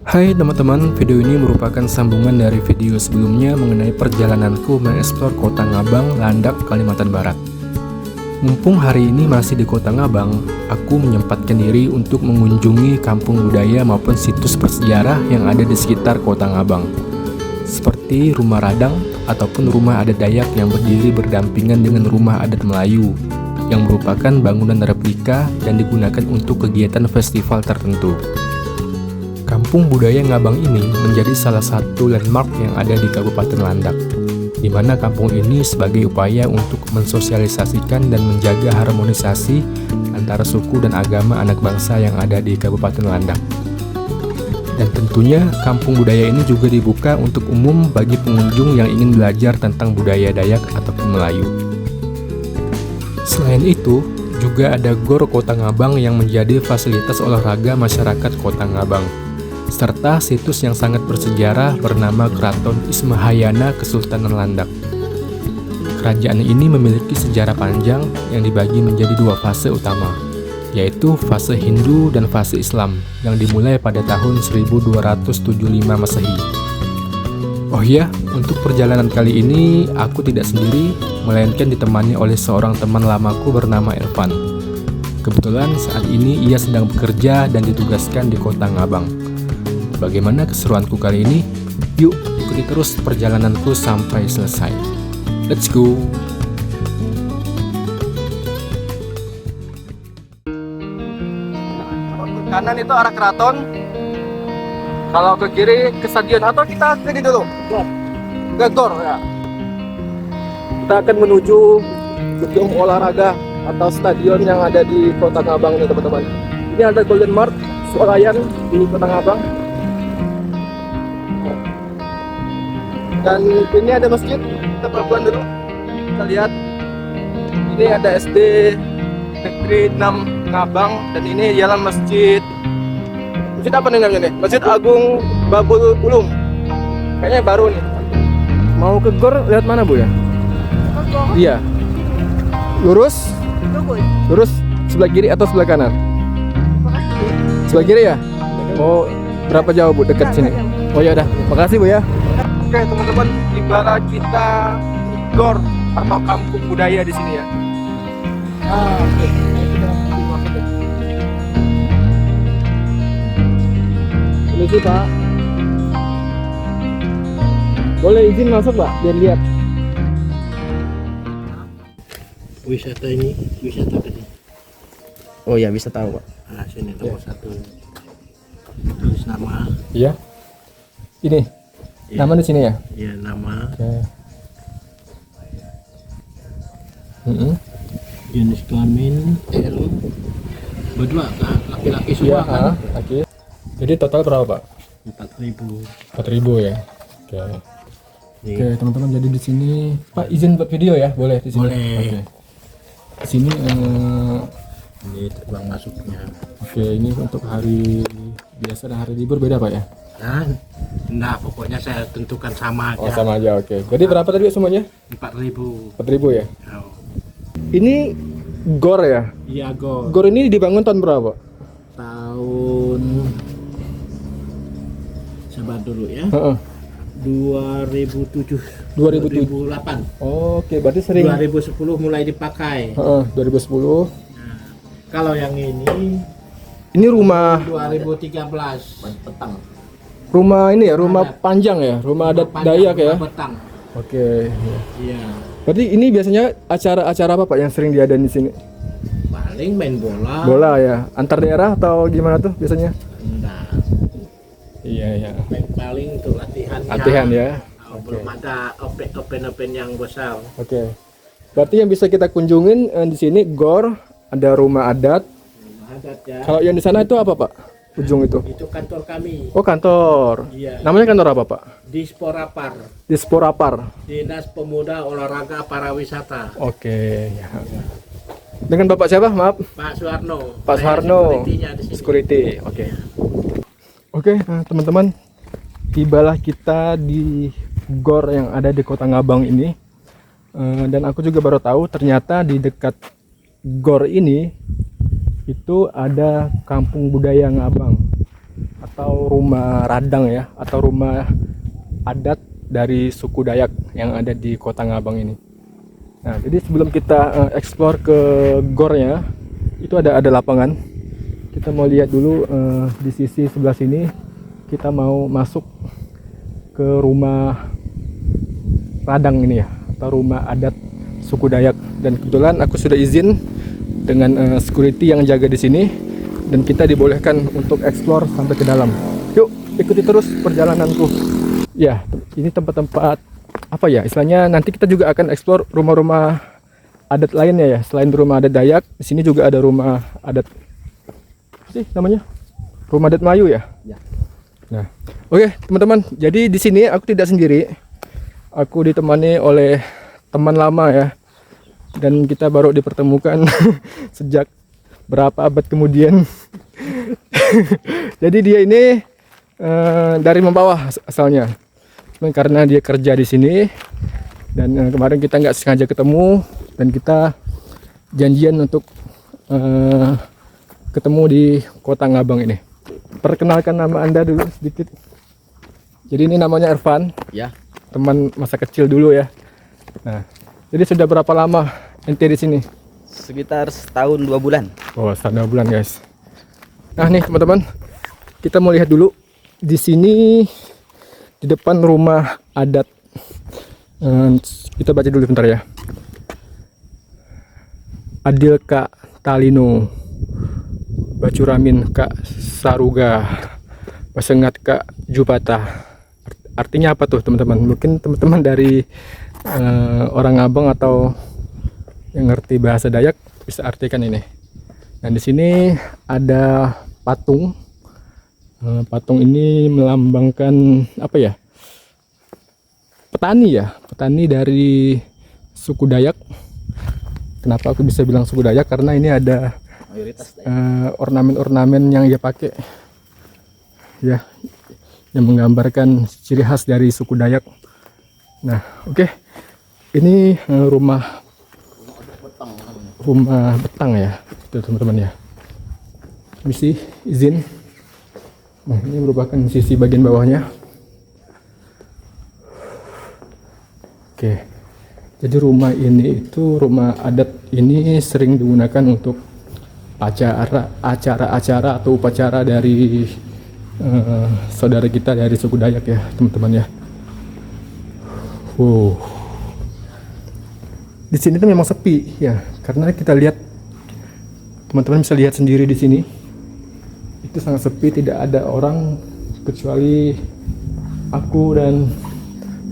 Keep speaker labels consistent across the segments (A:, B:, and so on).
A: Hai teman-teman, video ini merupakan sambungan dari video sebelumnya mengenai perjalananku mengeksplor Kota Ngabang, Landak, Kalimantan Barat. Mumpung hari ini masih di Kota Ngabang, aku menyempatkan diri untuk mengunjungi kampung budaya maupun situs bersejarah yang ada di sekitar Kota Ngabang, seperti Rumah Radang ataupun rumah adat Dayak yang berdiri berdampingan dengan rumah adat Melayu, yang merupakan bangunan replika dan digunakan untuk kegiatan festival tertentu. Kampung Budaya Ngabang ini menjadi salah satu landmark yang ada di Kabupaten Landak, di mana kampung ini sebagai upaya untuk mensosialisasikan dan menjaga harmonisasi antara suku dan agama anak bangsa yang ada di Kabupaten Landak. Dan tentunya kampung budaya ini juga dibuka untuk umum bagi pengunjung yang ingin belajar tentang budaya Dayak ataupun Melayu. Selain itu, juga ada GOR Kota Ngabang yang menjadi fasilitas olahraga masyarakat Kota Ngabang, serta situs yang sangat bersejarah bernama Keraton Ismahayana Kesultanan Landak. Kerajaan ini memiliki sejarah panjang yang dibagi menjadi dua fase utama, yaitu fase Hindu dan fase Islam yang dimulai pada tahun 1275 Masehi. Oh iya, untuk perjalanan kali ini aku tidak sendiri, melainkan ditemani oleh seorang teman lamaku bernama Irfan. Kebetulan saat ini ia sedang bekerja dan ditugaskan di Kota Ngabang. Bagaimana keseruanku kali ini? Yuk, ikuti terus perjalananku sampai selesai. Let's go! Ke kanan itu arah keraton. Kalau ke kiri ke stadion, atau kita ke sini dulu? Ke GOR ya. Kita akan menuju gedung olahraga atau stadion yang ada di Kota Ngabang nih teman-teman. Ini ada Golden Mart swalayan di Kota Ngabang. Dan ini ada masjid, kita pelan-pelan dulu. Kita lihat, ini ada SD Negeri 6 Ngabang, dan ini jalan masjid. Masjid apa nih namanya nih? Masjid Agung Babul Ulum. Kayaknya baru nih. Mau ke GOR lihat mana Bu ya? Iya. Lurus? Lurus sebelah kiri atau sebelah kanan? Sebelah kiri ya? Oh, berapa jauh Bu dekat sini? Oh ya udah, makasih Bu ya. Oke teman-teman, tibalah kita di GOR atau kampung budaya di sini ya. Oke. Permisi Pak. Boleh izin masuk Pak, biar lihat.
B: Wisata ini, wisata tadi.
A: Oh ya, bisa tahu Pak.
B: Nah, sini nomor satu. Tulis nama.
A: Iya. Ini.
B: Ya.
A: Nama di sini ya?
B: Iya, nama.
A: Oke.
B: Jenis kelamin L. Berdua kan, laki-laki semua kan.
A: Laki. Jadi total berapa Pak?
B: 4.000.
A: 4.000 ya. Oke.
B: Nih.
A: Oke teman-teman, jadi di sini Pak izin buat video ya, boleh di sini?
B: Boleh.
A: Oke. Di sini
B: Ini terbang masuknya.
A: oke, ini untuk hari biasa dan hari libur beda Pak ya?
B: Nah, pokoknya saya tentukan sama aja.
A: Oh sama aja, oke. Jadi berapa tadi semuanya?
B: 4.000.
A: 4.000 ya?
B: Oh.
A: Ini GOR ya?
B: Iya, GOR.
A: GOR ini dibangun tahun berapa?
B: Tahun sabar dulu ya.
A: Heeh.
B: 2007.
A: 2007.
B: 2008.
A: Oke, berarti sering.
B: 2010 mulai dipakai.
A: 2010.
B: Nah, kalau yang ini
A: Ini rumah
B: 2013 petang.
A: rumah ini ya, rumah
B: Adat.
A: panjang ya, rumah adat Dayak ya.
B: Petang.
A: Oke.
B: Iya.
A: Berarti ini biasanya acara-acara apa Pak yang sering diadain di sini?
B: Paling main bola.
A: Bola ya, antar daerah atau gimana tuh biasanya?
B: Nah,
A: Iya ya.
B: paling untuk latihan.
A: Latihan ya.
B: Belum ada open yang besar.
A: Oke. Berarti yang bisa kita kunjungin di sini GOR, ada rumah adat.
B: Adat ya.
A: Kalau yang di sana itu apa Pak? Ujung itu?
B: Itu kantor kami.
A: Oh kantor.
B: Iya.
A: Namanya kantor apa Pak?
B: Disporapar.
A: Disporapar.
B: Dinas Pemuda Olahraga Parawisata.
A: Oke. Ya. Dengan Bapak siapa? Maaf.
B: Pak Suwarno.
A: Pak
B: Saya
A: Suwarno.
B: security-nya di sini.
A: Security. Oke. Oke, teman-teman. Tibalah kita di GOR yang ada di Kota Ngabang ini. Dan aku juga baru tahu ternyata di dekat GOR ini itu ada Kampung Budaya Ngabang atau rumah radang ya, atau rumah adat dari suku Dayak yang ada di Kota Ngabang ini. Nah, jadi sebelum kita explore ke gornya, itu ada lapangan. Kita mau lihat dulu di sisi sebelah sini. Kita mau masuk ke rumah radang ini ya, atau rumah adat suku Dayak. Dan kebetulan aku sudah izin dengan security yang jaga di sini, dan kita dibolehkan untuk explore sampai ke dalam. Yuk, ikuti terus perjalananku. Ya, ini tempat-tempat apa ya istilahnya, nanti kita juga akan explore rumah-rumah adat lainnya ya. Selain rumah adat Dayak, di sini juga ada rumah adat, apa sih namanya, rumah adat Melayu ya. Nah, oke teman-teman, jadi di sini aku tidak sendiri. Aku ditemani oleh teman lama ya, dan kita baru dipertemukan sejak berapa abad kemudian. Jadi dia ini dari Mempawah asalnya, cuman karena dia kerja di sini, dan kemarin kita nggak sengaja ketemu, dan kita janjian untuk ketemu di Kota Ngabang ini. Perkenalkan nama Anda dulu sedikit. Jadi ini namanya Irfan
B: Ya,
A: teman masa kecil dulu ya. Nah, jadi sudah berapa lama ente di sini?
C: Sekitar setahun 2 bulan.
A: Oh, 1,5 bulan guys. Nah nih teman-teman, kita mau lihat dulu di sini, di depan rumah adat. Kita baca dulu bentar ya. Adil Kak Talino, Bacuramin Kak Saruga, Pasengat Kak Jupata. Artinya apa tuh teman-teman? Mungkin teman-teman dari orang Ngabang atau yang ngerti bahasa Dayak bisa artikan ini. Nah, di sini ada patung. Patung ini melambangkan apa ya? Petani ya, petani dari suku Dayak. Kenapa aku bisa bilang suku Dayak? Karena ini ada
C: Mayoritas
A: ornamen-ornamen yang dia pakai, ya, yang menggambarkan ciri khas dari suku Dayak. Nah, oke. Ini rumah betang ya, itu teman-teman ya. Misi izin. Nah, ini merupakan sisi bagian bawahnya. Oke. Jadi rumah ini itu rumah adat ini sering digunakan untuk acara-acara atau upacara dari saudara kita dari suku Dayak ya, teman-teman ya. Di sini tuh memang sepi ya, karena kita lihat, teman-teman bisa lihat sendiri di sini. Itu sangat sepi, tidak ada orang kecuali aku dan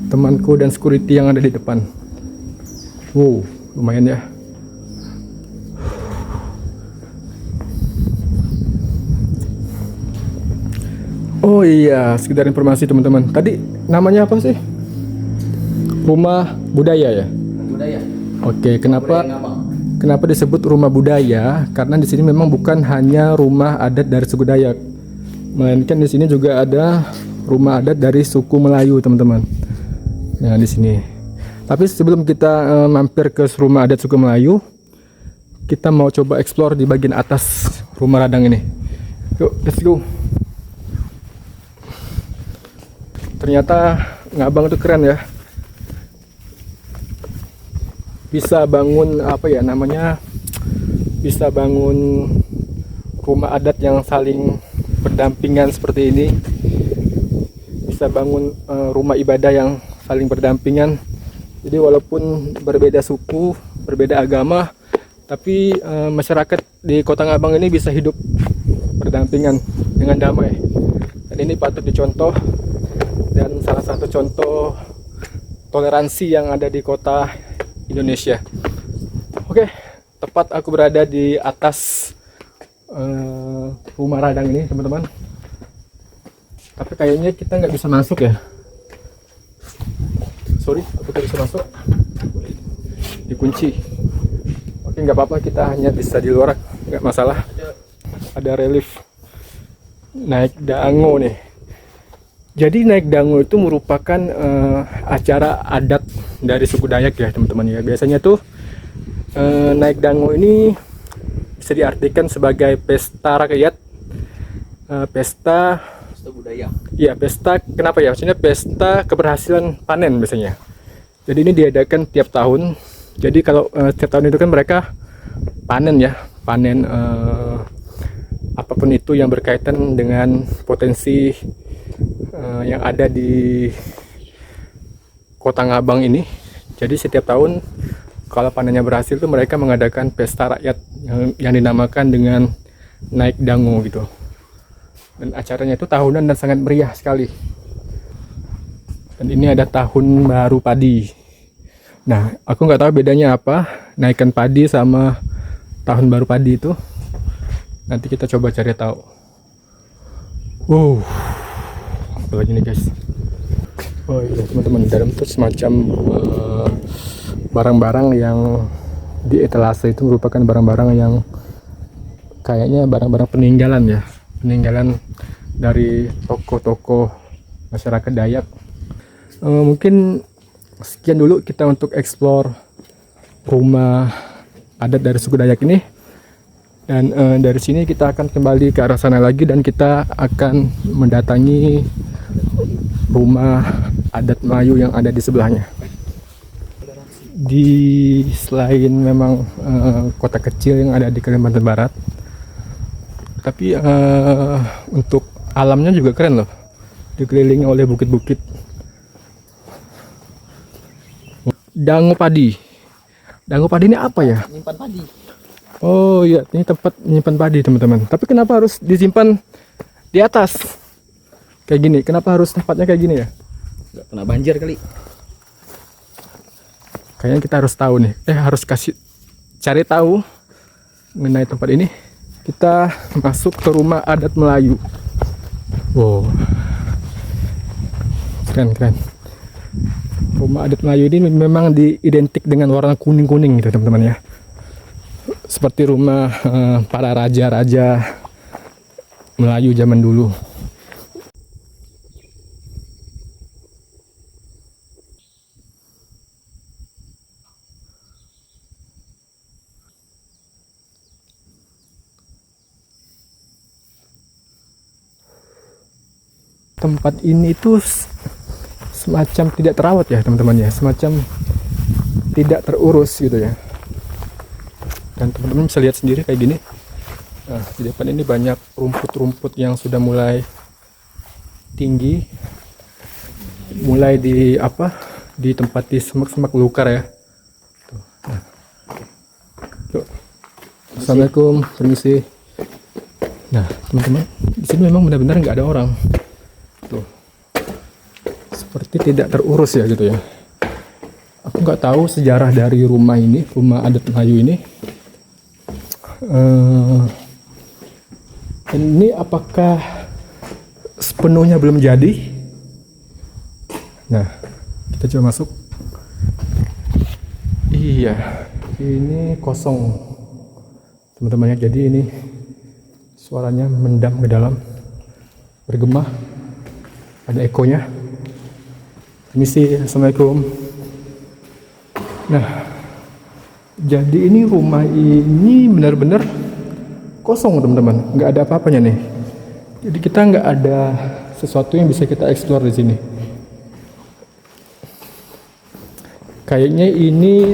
A: temanku dan security yang ada di depan. Lumayan ya. Oh iya, sekedar informasi teman-teman. Tadi namanya apa sih? Rumah budaya ya?
C: budaya.
A: Oke, kenapa disebut rumah budaya? Karena di sini memang bukan hanya rumah adat dari suku Dayak, melainkan di sini juga ada rumah adat dari suku Melayu, teman-teman. Nah, di sini. Tapi sebelum kita mampir ke rumah adat suku Melayu, kita mau coba explore di bagian atas rumah radang ini. Yuk, let's go. Ternyata Ngabang itu keren ya. Bisa bangun apa ya namanya, bisa bangun rumah adat yang saling berdampingan seperti ini, bisa bangun rumah ibadah yang saling berdampingan. Jadi walaupun berbeda suku, berbeda agama, tapi masyarakat di Kota Ngabang ini bisa hidup berdampingan dengan damai. Dan ini patut dicontoh, dan salah satu contoh toleransi yang ada di kota Indonesia. Oke, tepat aku berada di atas rumah radang ini, teman-teman. Tapi kayaknya kita nggak bisa masuk ya. Sorry, aku tidak bisa masuk. Dikunci. Oke, nggak apa-apa, kita hanya bisa di luar, nggak masalah. Ada relief naik dango nih. Jadi naik dango itu merupakan acara adat dari suku Dayak ya, teman-teman ya. Biasanya tuh naik dango ini bisa diartikan sebagai pesta rakyat, pesta
C: Pesta budaya.
A: Iya, pesta kenapa ya? Maksudnya pesta keberhasilan panen biasanya. Jadi ini diadakan tiap tahun. Jadi kalau tiap tahun itu kan mereka panen ya, panen apapun itu yang berkaitan dengan potensi yang ada di Kota Ngabang ini. Jadi setiap tahun kalau panennya berhasil tuh mereka mengadakan pesta rakyat yang dinamakan dengan naik dango gitu. Dan acaranya itu tahunan dan sangat meriah sekali. Dan ini ada tahun baru padi. Nah, aku nggak tahu bedanya apa naikan padi sama tahun baru padi itu. Nanti kita coba cari tahu. Apalagi nih guys. Oh iya teman-teman, di dalam itu semacam barang-barang yang di etalase itu merupakan barang-barang yang kayaknya barang-barang peninggalan ya. Peninggalan dari toko-toko masyarakat Dayak. Mungkin sekian dulu kita untuk explore rumah adat dari suku Dayak ini. Dan dari sini kita akan kembali ke arah sana lagi dan kita akan mendatangi rumah adat Melayu yang ada di sebelahnya. Di selain memang kota kecil yang ada di Kalimantan Barat, tapi untuk alamnya juga keren loh, dikelilingi oleh bukit-bukit. Dango padi ini apa ya?
C: Nyimpan padi.
A: Oh iya, ini tempat menyimpan padi teman-teman. Tapi kenapa harus disimpan di atas kayak gini? Kenapa harus tempatnya kayak gini ya?
C: Nggak pernah banjir kali.
A: Kayaknya kita harus tahu nih. Harus cari tahu mengenai tempat ini. Kita masuk ke rumah adat Melayu. Wow, keren. Rumah adat Melayu ini memang diidentik dengan warna kuning-kuning gitu teman-teman ya. Seperti rumah para raja-raja Melayu zaman dulu. Tempat ini itu semacam tidak terawat ya teman-teman ya, semacam tidak terurus gitu ya. Dan teman-teman bisa lihat sendiri kayak gini. Nah, di depan ini banyak rumput-rumput yang sudah mulai tinggi, mulai ditempati semak-semak belukar ya. Tuh. Nah. Tuh. Assalamualaikum, permisi. Nah, teman-teman, di sini memang benar-benar nggak ada orang. Tuh. Seperti tidak terurus ya gitu ya. Aku nggak tahu sejarah dari rumah ini, rumah adat Melayu ini. Ini apakah sepenuhnya belum jadi? Nah, kita coba masuk. Iya, ini kosong teman-teman ya. Jadi ini suaranya mendam ke dalam, bergema, ada ekonya. Permisi, assalamualaikum. Nah, jadi ini rumah ini benar-benar kosong teman-teman, nggak ada apa-apanya nih. Jadi kita nggak ada sesuatu yang bisa kita explore di sini. Kayaknya ini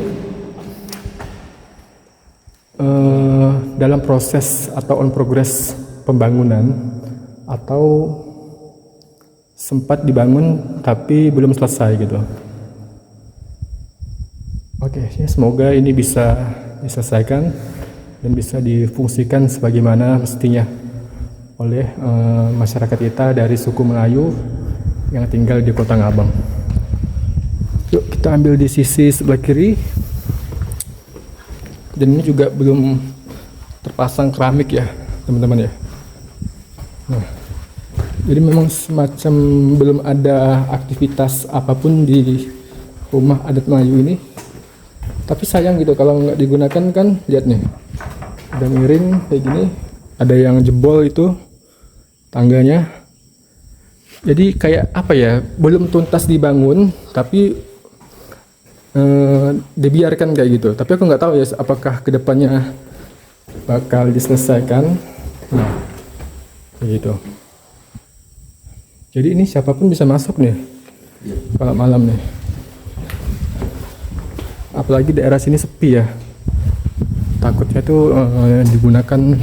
A: dalam proses atau on progress pembangunan atau sempat dibangun tapi belum selesai gitu. Oke, ya semoga ini bisa diselesaikan dan bisa difungsikan sebagaimana mestinya oleh masyarakat kita dari suku Melayu yang tinggal di Kota Ngabang. Yuk kita ambil di sisi sebelah kiri. Dan ini juga belum terpasang keramik ya teman-teman ya. Nah, jadi memang semacam belum ada aktivitas apapun di rumah adat Melayu ini. Tapi sayang gitu kalau nggak digunakan kan, lihat nih, udah miring kayak gini, ada yang jebol itu tangganya. Jadi kayak apa ya, belum tuntas dibangun tapi dibiarkan kayak gitu. Tapi aku nggak tahu ya apakah kedepannya bakal diselesaikan. Nah, kayak gitu. Jadi ini siapapun bisa masuk nih kalau malam nih. Apalagi daerah sini sepi ya. Takutnya tuh digunakan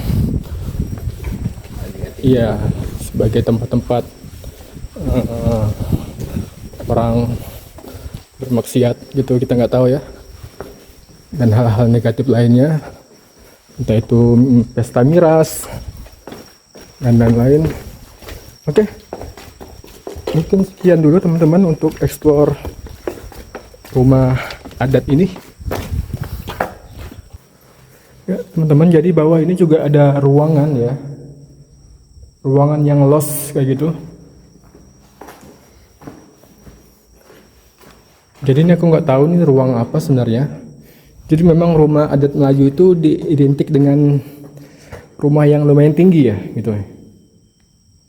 A: iya sebagai tempat-tempat orang bermaksiat gitu, kita nggak tahu ya. Dan hal-hal negatif lainnya, entah itu pesta miras dan lain-lain. Oke, mungkin sekian dulu teman-teman untuk explore rumah adat ini ya teman-teman. Jadi bawah ini juga ada ruangan ya, ruangan yang los kayak gitu. Jadi ini aku nggak tahu nih ruang apa sebenarnya. Jadi memang rumah adat Melayu itu identik dengan rumah yang lumayan tinggi ya gitu.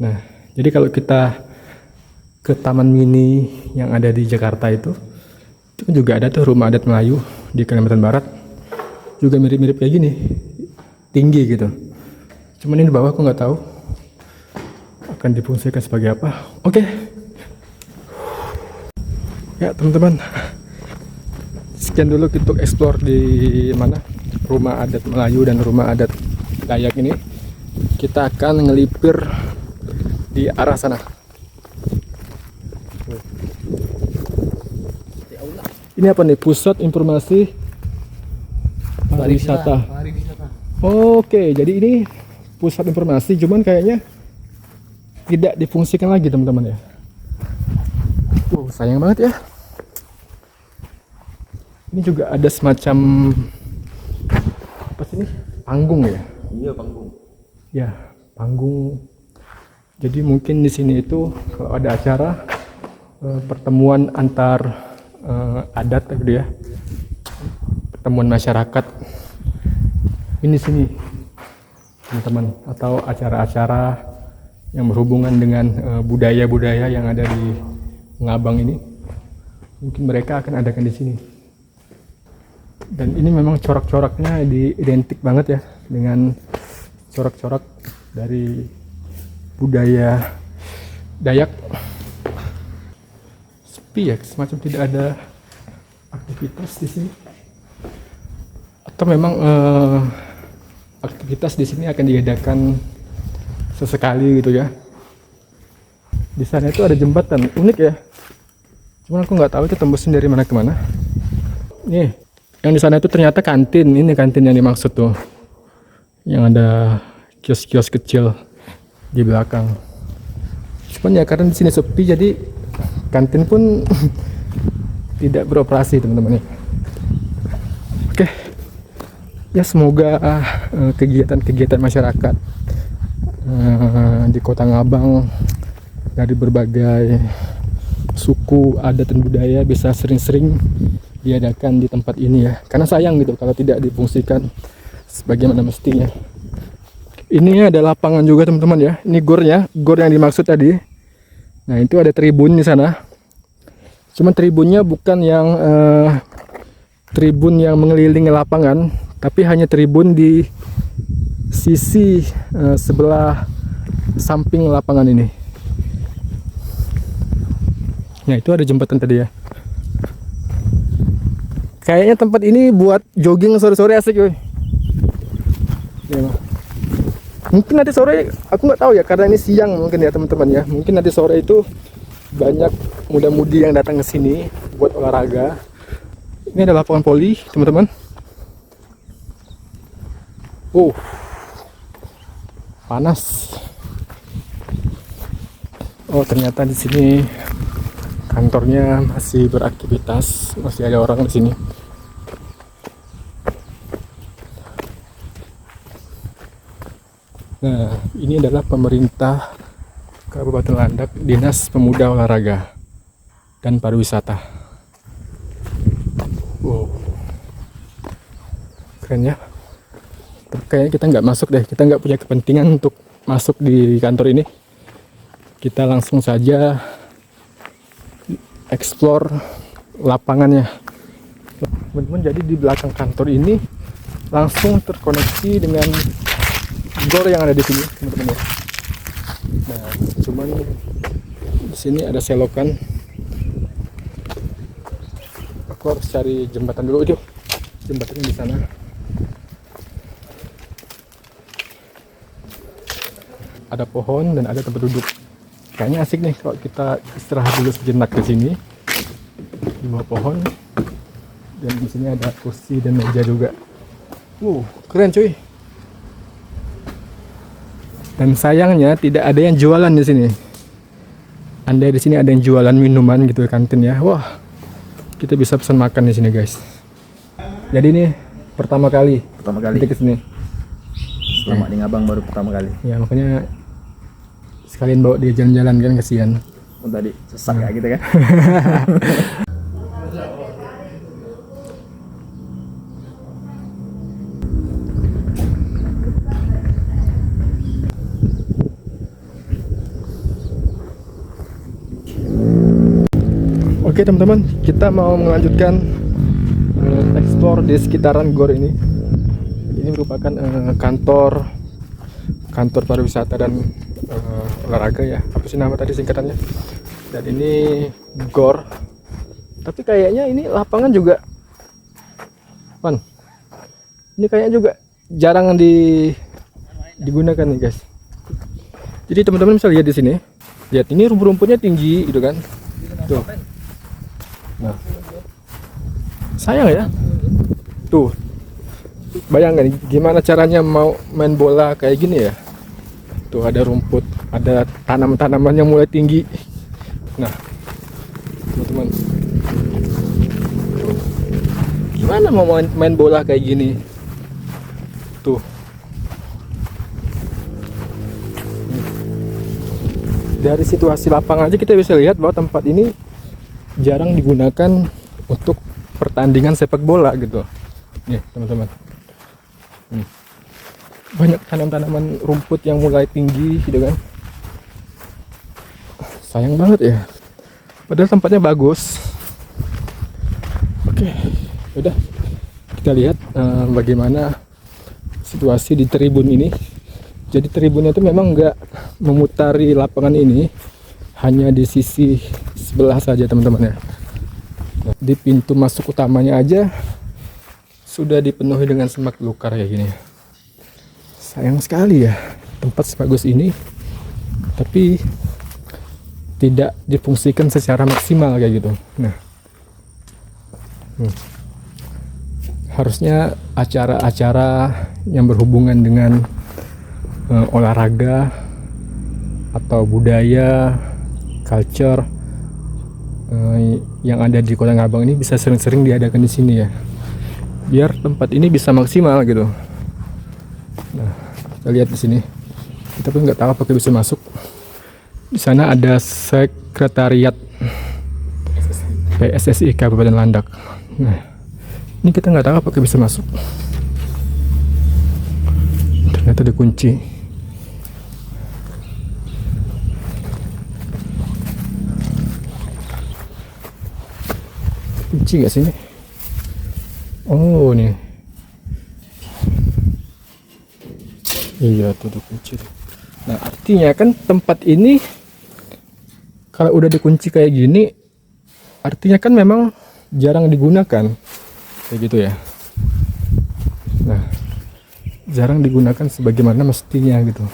A: Nah, jadi kalau kita ke Taman Mini yang ada di Jakarta itu juga ada tuh rumah adat Melayu di Kalimantan Barat. Juga mirip-mirip kayak gini, tinggi gitu. Cuman ini di bawah aku nggak tahu akan difungsikan sebagai apa. Oke. Ya teman-teman, sekian dulu untuk explore di mana rumah adat Melayu dan rumah adat Dayak ini. Kita akan ngelipir di arah sana. Ini apa nih? Pusat Informasi Pariwisata. Oke, jadi ini pusat informasi, cuman kayaknya tidak difungsikan lagi teman-teman ya. Sayang banget ya. Ini juga ada semacam apa sih ini? Panggung ya?
C: Iya, panggung.
A: Ya, panggung. Jadi mungkin di sini itu kalau ada acara pertemuan antar adat gitu ya. Pertemuan masyarakat. Ini sini teman-teman, atau acara-acara yang berhubungan dengan budaya-budaya yang ada di Ngabang ini. Mungkin mereka akan adakan di sini. Dan ini memang corak-coraknya identik banget ya dengan corak-corak dari budaya Dayak. Sepi ya, semacam tidak ada aktivitas di sini. Atau memang aktivitas di sini akan diadakan sesekali gitu ya. Di sana itu ada jembatan unik ya. Cuman aku nggak tahu itu tembusnya dari mana ke mana. Nih, yang di sana itu ternyata kantin. Ini kantin yang dimaksud tuh. Yang ada kios-kios kecil di belakang. Cuman ya karena di sini sepi, jadi kantin pun tidak beroperasi teman-teman ya. Oke. Ya semoga kegiatan-kegiatan masyarakat di Kota Ngabang dari berbagai suku, adat dan budaya bisa sering-sering diadakan di tempat ini ya. Karena sayang gitu kalau tidak difungsikan sebagaimana mestinya. Ini ada lapangan juga teman-teman ya. Ini gornya, gor yang dimaksud tadi. Nah itu ada tribun di sana. Cuman tribunnya bukan yang tribun yang mengelilingi lapangan, tapi hanya tribun di sisi sebelah samping lapangan ini. Nah itu ada jembatan tadi ya. Kayaknya tempat ini buat jogging sore-sore asik woy. Ya, mungkin nanti sore aku nggak tahu ya, karena ini siang mungkin ya teman-teman ya. Mungkin nanti sore itu banyak muda-mudi yang datang ke sini buat olahraga. Ini ada lapangan voli teman-teman. Panas. Oh ternyata di sini kantornya masih beraktivitas, masih ada orang di sini. Nah, ini adalah pemerintah Kabupaten Landak, Dinas Pemuda Olahraga dan Pariwisata. Wow, keren ya. Tapi kayaknya kita nggak masuk deh, kita nggak punya kepentingan untuk masuk di kantor ini. Kita langsung saja explore lapangannya. Teman-teman, jadi di belakang kantor ini langsung terkoneksi dengan gor yang ada di sini teman-teman ya. Nah cuman sini ada selokan. Aku harus cari jembatan dulu. Itu jembatannya di sana. Ada pohon dan ada tempat duduk. Kayaknya asik nih kalau kita istirahat dulu sejenak di sini di bawah pohon. Dan di sini ada kursi dan meja juga. Keren cuy. Dan sayangnya tidak ada yang jualan di sini. Andai di sini ada yang jualan minuman gitu kantin ya. Wah, kita bisa pesan makan di sini guys. Jadi ini pertama kali kita ke sini.
C: Selama di Ngabang baru pertama kali.
A: Ya makanya sekalian bawa dia jalan-jalan kan, kasihan.
C: Tadi sesak kayak gitu kan.
A: Oke teman-teman, kita mau melanjutkan explore di sekitaran gor ini. Ini merupakan kantor pariwisata dan olahraga ya. Apa sih nama tadi singkatannya? Dan ini gor. Tapi kayaknya ini lapangan juga, ini kayaknya juga jarang digunakan nih guys. Jadi teman-teman bisa lihat di sini. Lihat ini rumput-rumputnya tinggi gitu kan. Tuh. Nah, sayang ya. Tuh, bayangkan gimana caranya mau main bola kayak gini ya. Tuh ada rumput, ada tanaman-tanaman yang mulai tinggi. Nah, teman-teman, gimana mau main bola kayak gini? Tuh. Dari situasi lapangan aja kita bisa lihat bahwa tempat ini jarang digunakan untuk pertandingan sepak bola gitu. Nih teman-teman, banyak tanaman rumput yang mulai tinggi gitu kan. Sayang banget ya, padahal tempatnya bagus. Oke, udah kita lihat bagaimana situasi di tribun ini. Jadi tribunnya itu memang nggak memutari lapangan ini, hanya di sisi sebelah saja teman-teman ya. Di pintu masuk utamanya aja sudah dipenuhi dengan semak belukar kayak gini. Sayang sekali ya, tempat sebagus ini tapi tidak difungsikan secara maksimal kayak gitu. Nah, harusnya acara-acara yang berhubungan dengan olahraga atau budaya, culture yang ada di Kota Ngabang ini bisa sering-sering diadakan di sini ya, biar tempat ini bisa maksimal gitu. Nah, kita lihat di sini, kita pun nggak tahu apakah bisa masuk. Di sana ada sekretariat PSSI Kabupaten Landak. Nah, ini kita nggak tahu apakah bisa masuk. Ternyata dikunci. Kunci gak sih ini? Oh nih. Iya tuh dikunci. Nah artinya kan tempat ini kalau udah dikunci kayak gini, artinya kan memang jarang digunakan kayak gitu ya. Nah jarang digunakan sebagaimana mestinya gitu.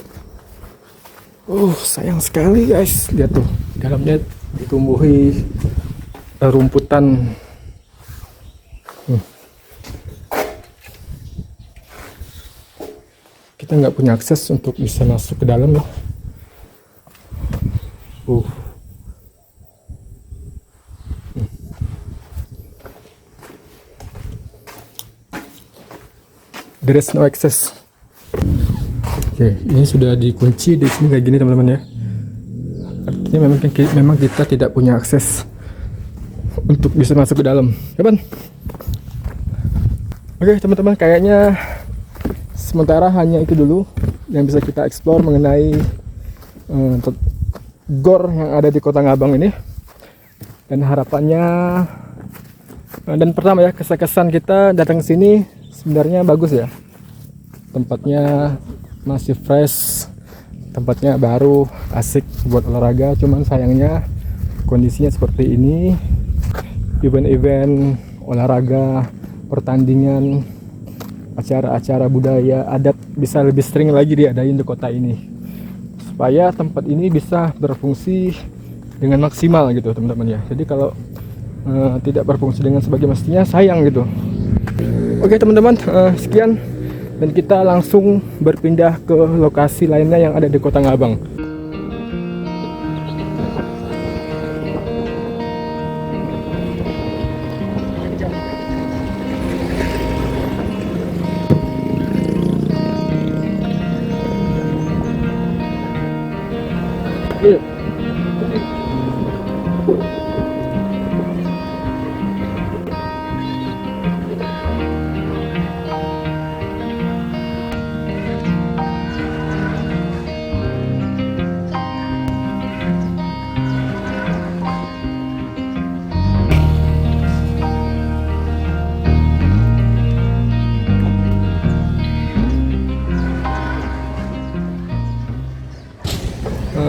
A: Sayang sekali guys. Lihat tuh, dalamnya ditumbuhi rumputan. Kita nggak punya akses untuk bisa masuk ke dalam ya. There is no access. Oke, ini sudah dikunci di sini kayak gini teman-teman ya. Artinya memang kita tidak punya akses untuk bisa masuk ke dalam, ya kan? Oke teman-teman, kayaknya sementara hanya itu dulu yang bisa kita explore mengenai gor yang ada di Kota Ngabang ini. Dan harapannya, dan pertama ya, kesan kita datang ke sini sebenarnya bagus ya. Tempatnya masih fresh, tempatnya baru, asik buat olahraga. Cuman sayangnya kondisinya seperti ini. Event-event olahraga, pertandingan, acara-acara budaya adat bisa lebih sering lagi diadain di kota ini, supaya tempat ini bisa berfungsi dengan maksimal gitu teman-teman ya. Jadi kalau tidak berfungsi dengan sebagai mestinya, sayang gitu. Oke teman-teman, sekian, dan kita langsung berpindah ke lokasi lainnya yang ada di Kota Ngabang.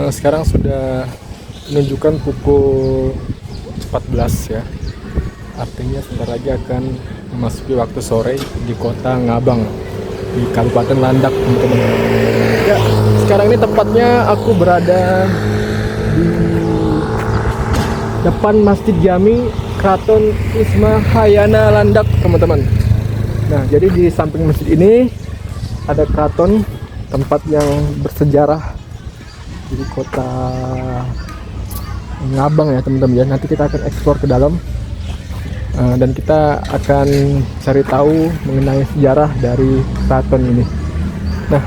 A: Sekarang sudah menunjukkan pukul 14 ya. Artinya sebentar lagi akan memasuki waktu sore di Kota Ngabang, di Kabupaten Landak, teman-teman. Ya, sekarang ini tepatnya aku berada di depan Masjid Jami Keraton Ismahayana Landak, teman-teman. Nah, jadi di samping masjid ini ada keraton, tempat yang bersejarah di Kota Ngabang ya teman-teman ya. Nanti kita akan eksplor ke dalam dan kita akan cari tahu mengenai sejarah dari keraton ini. Nah,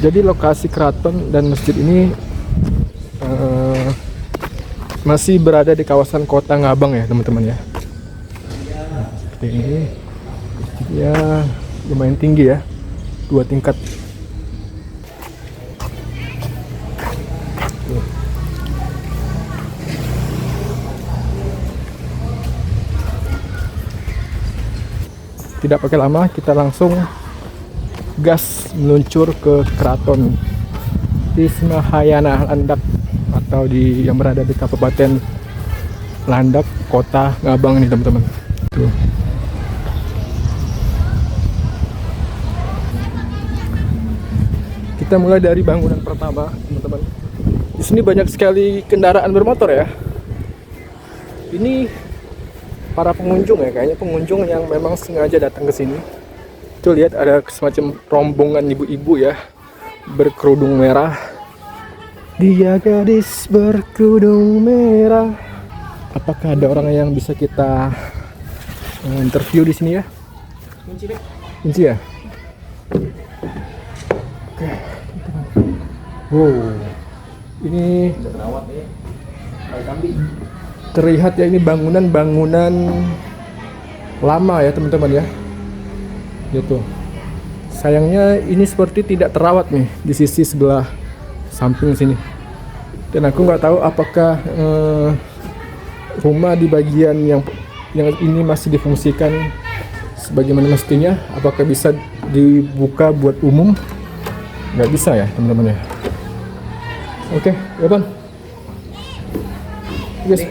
A: jadi lokasi keraton dan masjid ini masih berada di kawasan Kota Ngabang ya teman-teman ya. Nah, seperti ini, ya lumayan tinggi ya, 2 tingkat. Tidak pakai lama, kita langsung gas meluncur ke Keraton Ismahayana Landak, atau yang berada di Kabupaten Landak, Kota Ngabang nih teman-teman. Kita mulai dari bangunan pertama, teman-teman. Di sini banyak sekali kendaraan bermotor ya. Ini para pengunjung ya, kayaknya pengunjung yang memang sengaja datang ke sini. Tuh lihat, ada semacam rombongan ibu-ibu ya, berkerudung merah. Dia gadis berkerudung merah. Apakah ada orang yang bisa kita interview di sini ya? Kunci ya? Oke. Wow. Ini terlihat ya, ini bangunan-bangunan lama ya teman-teman ya. Gitu. Sayangnya ini seperti tidak terawat nih di sisi sebelah samping sini. Dan aku nggak tahu apakah rumah di bagian yang ini masih difungsikan sebagaimana mestinya. Apakah bisa dibuka buat umum? Nggak bisa ya teman-teman ya. Oke, ya Bang. Yes.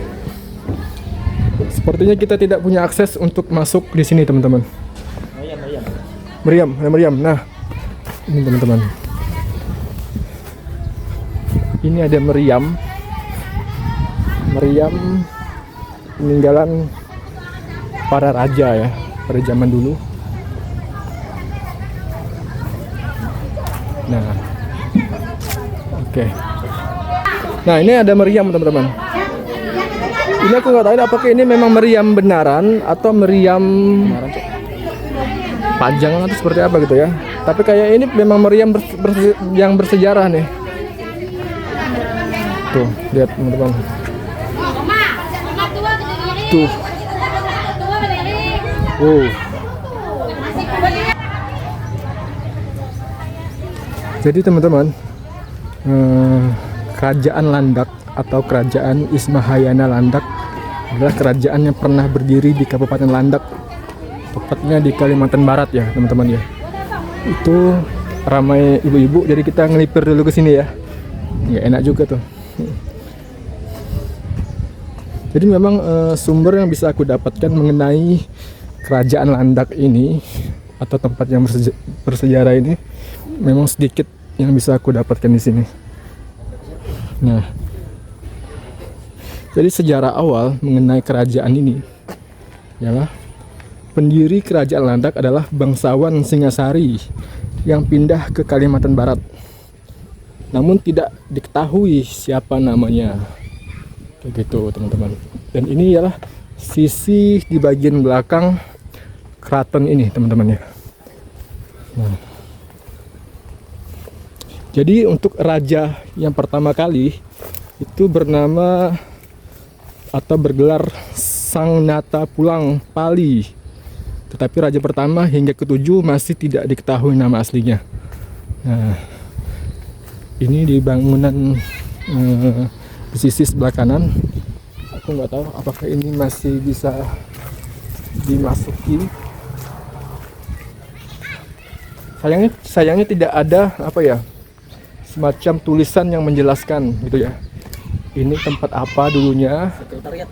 A: Sepertinya kita tidak punya akses untuk masuk di sini, teman-teman. Meriam. Nah, ini teman-teman. Ini ada meriam peninggalan para raja ya, pada zaman dulu. Nah, oke. Nah, ini ada meriam teman-teman. Ini aku nggak tahu apakah ini memang meriam benaran atau meriam pajangan atau seperti apa gitu ya. Tapi kayak ini memang meriam yang bersejarah nih. Tuh, lihat teman-teman. Tuh. Jadi teman-teman, Kerajaan Landak atau Kerajaan Ismahayana Landak adalah kerajaan yang pernah berdiri di Kabupaten Landak, tepatnya di Kalimantan Barat ya teman-teman ya. Itu ramai ibu-ibu, jadi kita ngelipir dulu ke sini ya. Nggak enak juga tuh. Jadi memang sumber yang bisa aku dapatkan mengenai kerajaan Landak ini atau tempat yang bersejarah ini memang sedikit yang bisa aku dapatkan di sini. Nah, jadi sejarah awal mengenai kerajaan ini ialah pendiri kerajaan Landak adalah bangsawan Singasari yang pindah ke Kalimantan Barat. Namun tidak diketahui siapa namanya. Kayak gitu teman-teman. Dan ini ialah sisi di bagian belakang keraton ini teman-teman ya. Nah, jadi untuk raja yang pertama kali itu bernama atau bergelar Sang Nata Pulang Pali. Tetapi raja pertama hingga ketujuh masih tidak diketahui nama aslinya. Nah, ini di bangunan di sisi sebelah kanan. Aku nggak tahu apakah ini masih bisa dimasuki. Sayangnya tidak ada semacam tulisan yang menjelaskan gitu ya. Ini tempat apa dulunya?
C: Sekretariat.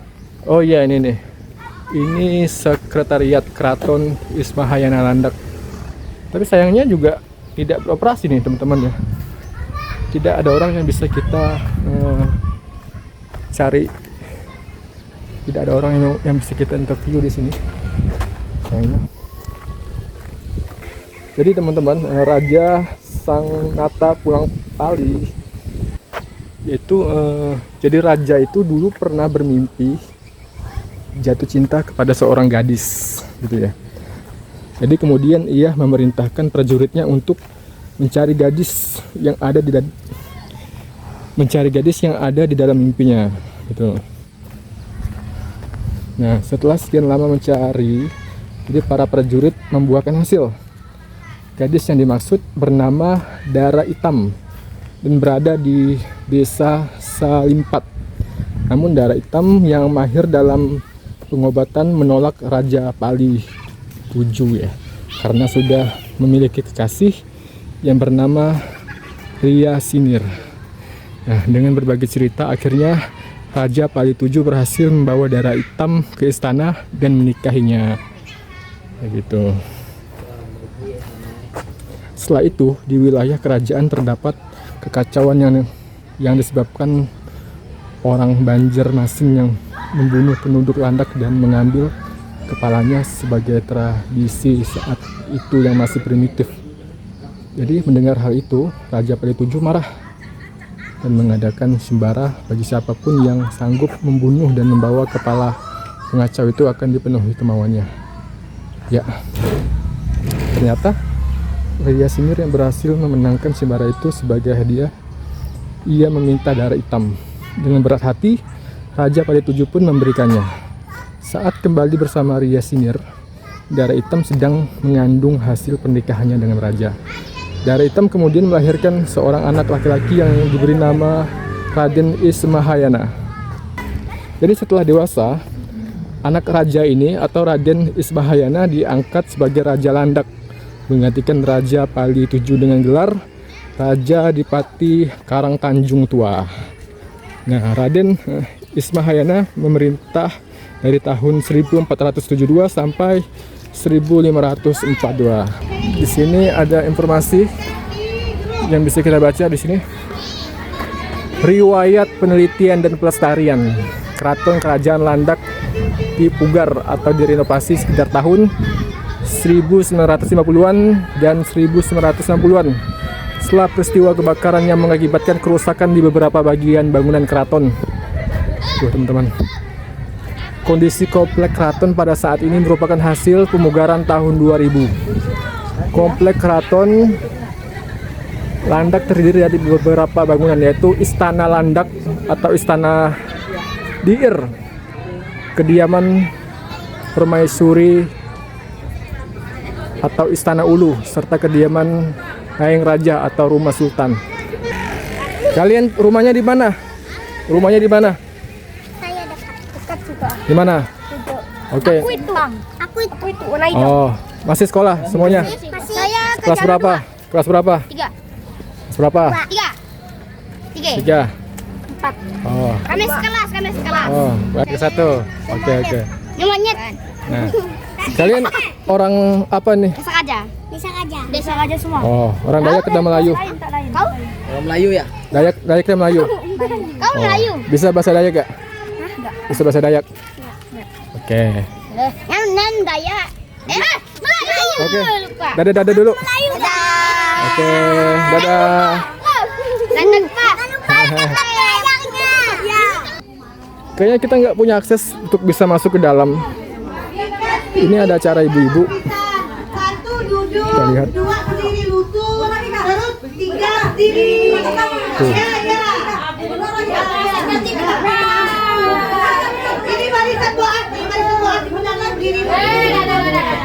A: Oh iya, ini nih. Ini sekretariat Keraton Ismahayana Landak. Tapi sayangnya juga tidak beroperasi nih teman-teman ya. Tidak ada orang yang bisa kita cari. Tidak ada orang yang bisa kita interview di sini. Sayangnya. Jadi teman-teman, Raja Sang Nata Pulang Pali yaitu jadi raja itu dulu pernah bermimpi jatuh cinta kepada seorang gadis gitu ya. Jadi kemudian ia memerintahkan prajuritnya untuk mencari gadis yang ada di dalam mimpinya gitu. Nah, setelah sekian lama mencari, jadi para prajurit membuahkan hasil. Gadis yang dimaksud bernama Dara Hitam dan berada di desa Salimpat. Namun Dara Hitam yang mahir dalam pengobatan menolak Raja Pali VII ya, karena sudah memiliki kekasih yang bernama Ria Sinir. Nah, dengan berbagai cerita akhirnya Raja Pali VII berhasil membawa Dara Hitam ke istana dan menikahinya. Begitu. Setelah itu di wilayah kerajaan terdapat kekacauan yang disebabkan orang Banjarmasin yang membunuh penduduk Landak dan mengambil kepalanya sebagai tradisi saat itu yang masih primitif. Jadi mendengar hal itu, Raja Pali VII marah dan mengadakan sembara bagi siapapun yang sanggup membunuh dan membawa kepala pengacau itu akan dipenuhi kemauannya. Ya, ternyata Ria Sinir yang berhasil memenangkan sembara itu. Sebagai hadiah, ia meminta Dara Hitam. Dengan berat hati, Raja Pali VII pun memberikannya. Saat kembali bersama Ria Sinir, Dara Hitam sedang mengandung hasil pernikahannya dengan raja. Dara Hitam kemudian melahirkan seorang anak laki-laki yang diberi nama Raden Ismahayana. Jadi setelah dewasa, anak raja ini atau Raden Ismahayana diangkat sebagai Raja Landak, menggantikan Raja Pali VII dengan gelar Raja Dipati Karangtanjung Tua. Nah, Raden Ismahayana memerintah dari tahun 1472 sampai 1542. Di sini ada informasi yang bisa kita baca di sini. Riwayat penelitian dan pelestarian Keraton Kerajaan Landak di Pugar atau direnovasi sekitar tahun 1950-an dan 1960-an. Setelah peristiwa kebakaran yang mengakibatkan kerusakan di beberapa bagian bangunan keraton. Tuh teman-teman. Kondisi komplek keraton pada saat ini merupakan hasil pemugaran tahun 2000. Komplek keraton Landak terdiri dari beberapa bangunan, yaitu Istana Landak atau Istana Diir, kediaman permaisuri atau Istana Ulu, serta kediaman Hayeng Raja atau Rumah Sultan. Kalian rumahnya di mana? Rumahnya di mana?
D: Saya dekat juga.
A: Di mana? Oke.
D: Aku itu.
A: Oh, masih sekolah semuanya?
D: Saya
A: Kelas berapa? Kelas berapa?
D: 3.
A: Kelas berapa?
D: 3.
A: 3.
D: 4.
A: Oh.
D: Kami sekelas.
A: Oh, bagi satu. Oke.
D: Ini monyet.
A: Nah, kalian orang apa nih?
D: Desa aja semua.
A: Oh, orang Dayak atau Melayu?
D: Kau?
C: Orang Melayu ya?
A: Dayak dan Melayu.
D: Kau Melayu?
A: Bisa bahasa Dayak gak?
D: Enggak.
A: Bisa bahasa Dayak? Oke.
D: Yang Dayak. Melayu.
A: Oke.
D: Lupa.
A: Dadah dulu.
D: Melayu.
A: Oke, dadah.
D: Dadah, Pak. Dayaknya. Ya.
A: Kayaknya kita nggak punya akses untuk bisa masuk ke dalam. Ini ada acara ibu-ibu.
E: Satu duduk,
A: Kita lihat.
E: dua berdiri lutut, terus tiga berdiri.
A: Tuh.
E: Ya. Ini barisan doa, benar berdiri.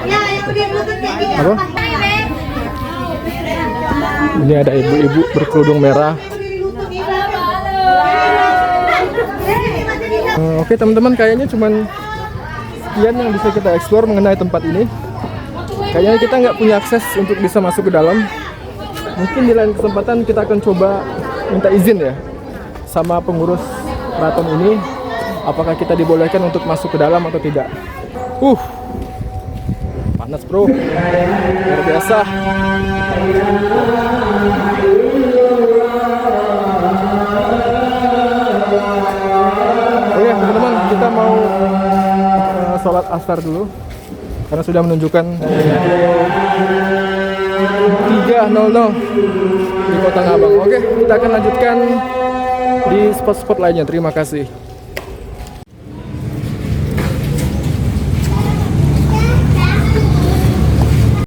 E: Ya, yang berdiri lutut kayak gini.
A: Apa? Ini ada ibu-ibu berkerudung merah. Oke teman-teman, kayaknya cuman sekian yang bisa kita eksplor mengenai tempat ini. Kayaknya kita nggak punya akses untuk bisa masuk ke dalam. Mungkin di lain kesempatan kita akan coba minta izin ya sama pengurus keraton ini, apakah kita dibolehkan untuk masuk ke dalam atau tidak. Panas bro, luar biasa. Oke teman-teman, kita mau sholat asar dulu karena sudah menunjukkan 3.00 di Kota Ngabang. Oke, kita akan lanjutkan di spot-spot lainnya. Terima kasih.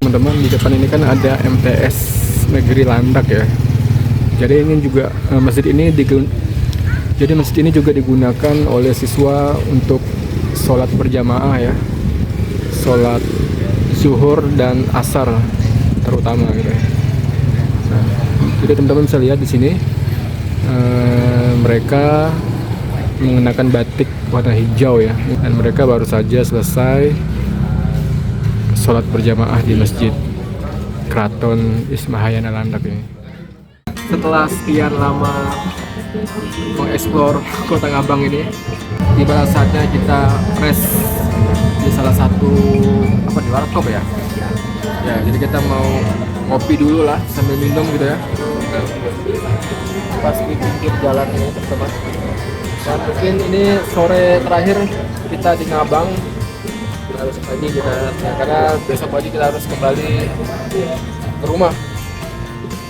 A: Teman-teman, di depan ini kan ada MTS Negeri Landak ya. Jadi ini juga masjid ini juga digunakan oleh siswa untuk sholat berjamaah ya, sholat zuhur dan asar terutama gitu ya. Nah, jadi teman-teman bisa lihat di sini mereka mengenakan batik warna hijau ya, dan mereka baru saja selesai sholat berjamaah di Masjid Keraton Ismahayana Landak ini. Setelah sekian lama mengeksplor Kota Ngabang ini, tiba saatnya kita rest di salah satu di warkop ya. Ya, jadi kita mau ngopi dulu lah sambil minum gitu ya. Pas di pinggir jalan ini teman-teman. Dan mungkin ini sore terakhir kita di Ngabang. Harus pagi kita, karena besok pagi kita harus kembali ke rumah.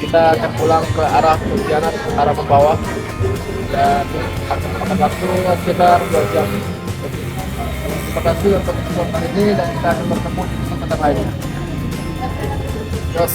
A: Kita akan pulang ke arah Pontianak, arah Mempawah, dan akan makan waktu sekitar 2 jam. Terima kasih untuk kesempatan ini, dan kita akan bertemu di kesempatan lainnya. Yes.